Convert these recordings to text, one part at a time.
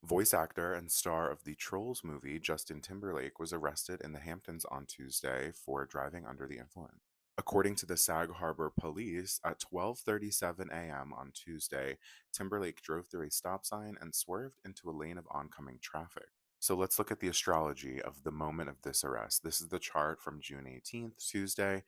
Voice actor and star of the Trolls movie, Justin Timberlake, was arrested in the Hamptons on Tuesday for driving under the influence. According to the Sag Harbor police, at 12:37 a.m. on Tuesday, Timberlake drove through a stop sign and swerved into a lane of oncoming traffic. So let's look at the astrology of the moment of this arrest. This is the chart from June 18th, Tuesday,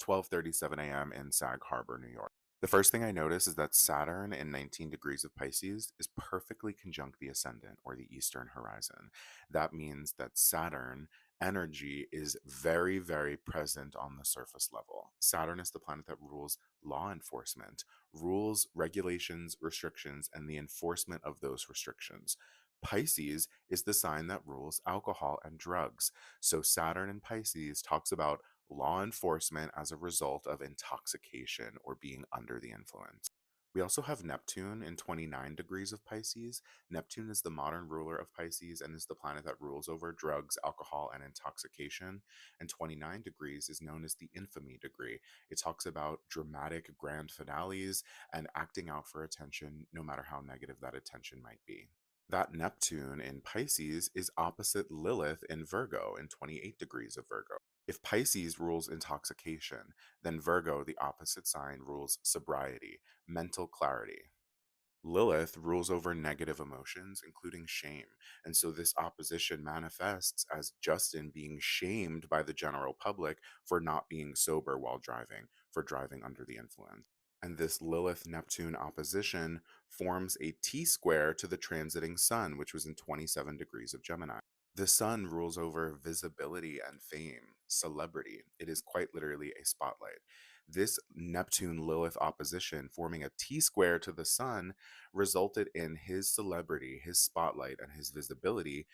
12:37 a.m. in Sag Harbor, New York. The first thing I notice is that Saturn in 19 degrees of Pisces is perfectly conjunct the ascendant or the eastern horizon. That means that Saturn energy is very, very present on the surface level. Saturn is the planet that rules law enforcement, rules, regulations, restrictions, and the enforcement of those restrictions. Pisces is the sign that rules alcohol and drugs. So Saturn in Pisces talks about law enforcement as a result of intoxication or being under the influence. We also have Neptune in 29 degrees of Pisces. Neptune is the modern ruler of Pisces and is the planet that rules over drugs, alcohol, and intoxication. And 29 degrees is known as the infamy degree. It talks about dramatic grand finales and acting out for attention, no matter how negative that attention might be. That Neptune in Pisces is opposite Lilith in Virgo in 28 degrees of Virgo. If Pisces rules intoxication, then Virgo, the opposite sign, rules sobriety, mental clarity. Lilith rules over negative emotions, including shame. And so this opposition manifests as Justin being shamed by the general public for not being sober while driving, for driving under the influence. And this Lilith Neptune opposition forms a T square to the transiting sun, which was in 27 degrees of Gemini. The sun rules over visibility and fame, celebrity. It is quite literally a spotlight. This Neptune Lilith opposition forming a T square to the sun resulted in his celebrity, his spotlight, and his visibility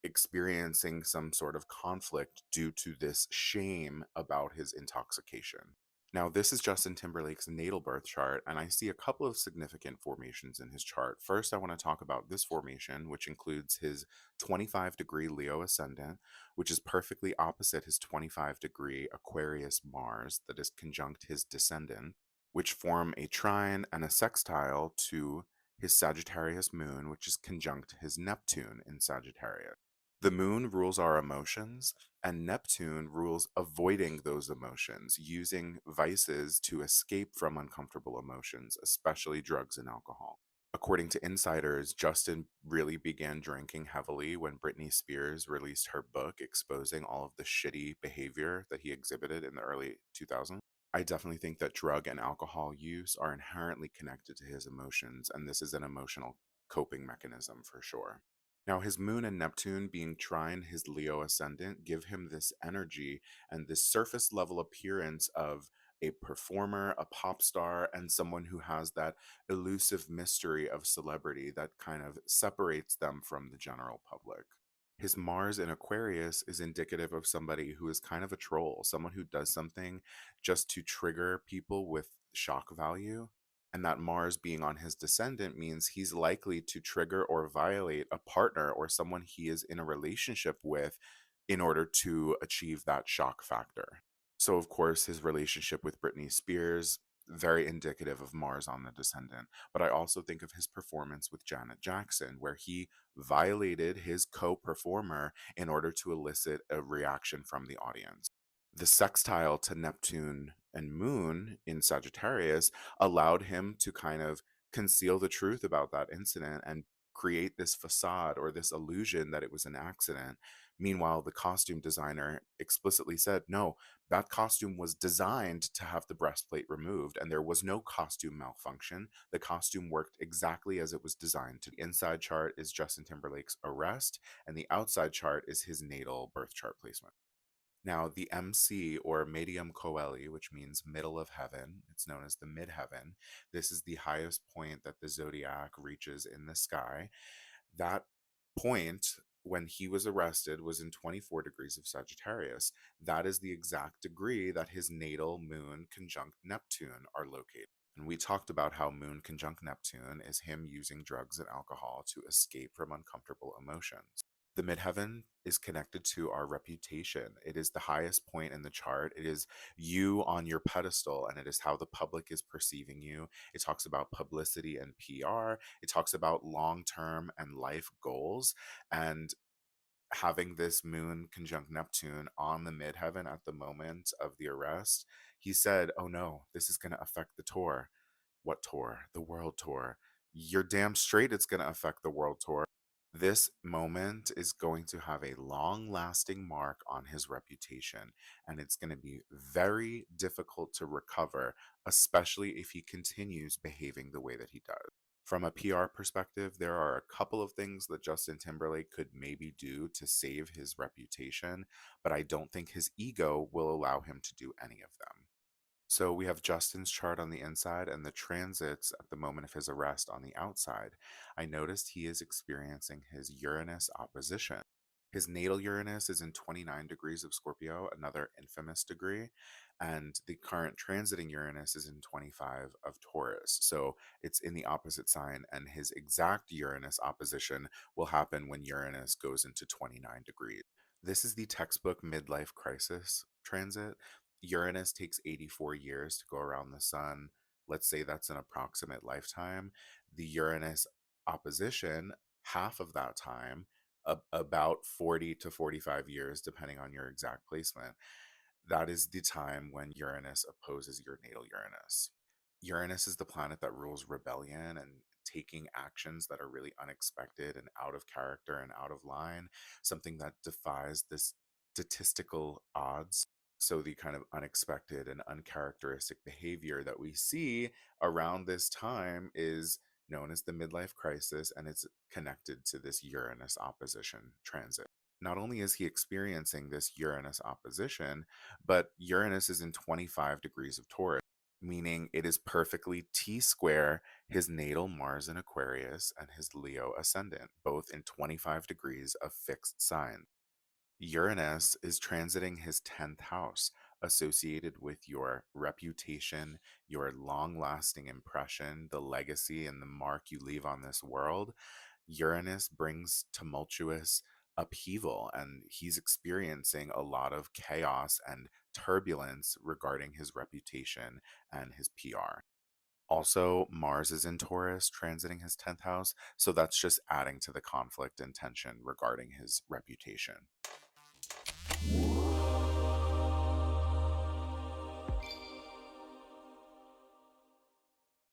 experiencing some sort of conflict due to this shame about his intoxication. Now, this is Justin Timberlake's natal birth chart, and I see a couple of significant formations in his chart. First, I want to talk about this formation, which includes his 25-degree Leo ascendant, which is perfectly opposite his 25-degree Aquarius Mars that is conjunct his descendant, which form a trine and a sextile to his Sagittarius moon, which is conjunct his Neptune in Sagittarius. The moon rules our emotions, and Neptune rules avoiding those emotions, using vices to escape from uncomfortable emotions, especially drugs and alcohol. According to insiders, Justin really began drinking heavily when Britney Spears released her book exposing all of the shitty behavior that he exhibited in the early 2000s. I definitely think that drug and alcohol use are inherently connected to his emotions, and this is an emotional coping mechanism for sure. Now, his moon and Neptune being trine his Leo ascendant give him this energy and this surface level appearance of a performer, a pop star, and someone who has that elusive mystery of celebrity that kind of separates them from the general public. His Mars in Aquarius is indicative of somebody who is kind of a troll, someone who does something just to trigger people with shock value. And that Mars being on his descendant means he's likely to trigger or violate a partner or someone he is in a relationship with in order to achieve that shock factor. So, of course, his relationship with Britney Spears, very indicative of Mars on the descendant. But I also think of his performance with Janet Jackson, where he violated his co performer in order to elicit a reaction from the audience. The sextile to Neptune and Moon in Sagittarius allowed him to kind of conceal the truth about that incident and create this facade or this illusion that it was an accident. Meanwhile, the costume designer explicitly said, no, that costume was designed to have the breastplate removed, and there was no costume malfunction. The costume worked exactly as it was designed to. The inside chart is Justin Timberlake's arrest, and the outside chart is his natal birth chart placement. Now, the MC or Medium Coeli, which means middle of heaven, it's known as the midheaven. This is the highest point that the zodiac reaches in the sky. That point, when he was arrested, was in 24 degrees of Sagittarius. That is the exact degree that his natal moon conjunct Neptune are located. And we talked about how moon conjunct Neptune is him using drugs and alcohol to escape from uncomfortable emotions. The midheaven is connected to our reputation. It is the highest point in the chart. It is you on your pedestal, and it is how the public is perceiving you. It talks about publicity and PR. It talks about long term and life goals. And having this moon conjunct Neptune on the midheaven at the moment of the arrest, he said, "Oh no, this is going to affect the tour." What tour? The world tour. You're damn straight it's going to affect the world tour. This moment is going to have a long lasting mark on his reputation, and it's going to be very difficult to recover, especially if he continues behaving the way that he does. From a PR perspective, there are a couple of things that Justin Timberlake could maybe do to save his reputation, but I don't think his ego will allow him to do any of them. So we have Justin's chart on the inside and the transits at the moment of his arrest on the outside. I noticed he is experiencing his Uranus opposition. His natal Uranus is in 29 degrees of Scorpio, another infamous degree, and the current transiting Uranus is in 25 of Taurus. So it's in the opposite sign, and his exact Uranus opposition will happen when Uranus goes into 29 degrees. This is the textbook midlife crisis transit. Uranus takes 84 years to go around the sun. Let's say that's an approximate lifetime. The Uranus opposition, half of that time, about 40 to 45 years, depending on your exact placement, that is the time when Uranus opposes your natal Uranus. Uranus is the planet that rules rebellion and taking actions that are really unexpected and out of character and out of line, something that defies this statistical odds. So, the kind of unexpected and uncharacteristic behavior that we see around this time is known as the midlife crisis, and it's connected to this Uranus opposition transit. Not only is he experiencing this Uranus opposition, but Uranus is in 25 degrees of Taurus, meaning it is perfectly T square his natal Mars in Aquarius and his Leo ascendant, both in 25 degrees of fixed sign. Uranus is transiting his 10th house, associated with your reputation, your long lasting impression, the legacy and the mark you leave on this world. Uranus brings tumultuous upheaval, and he's experiencing a lot of chaos and turbulence regarding his reputation and his PR. Also, Mars is in Taurus, transiting his 10th house, so that's just adding to the conflict and tension regarding his reputation.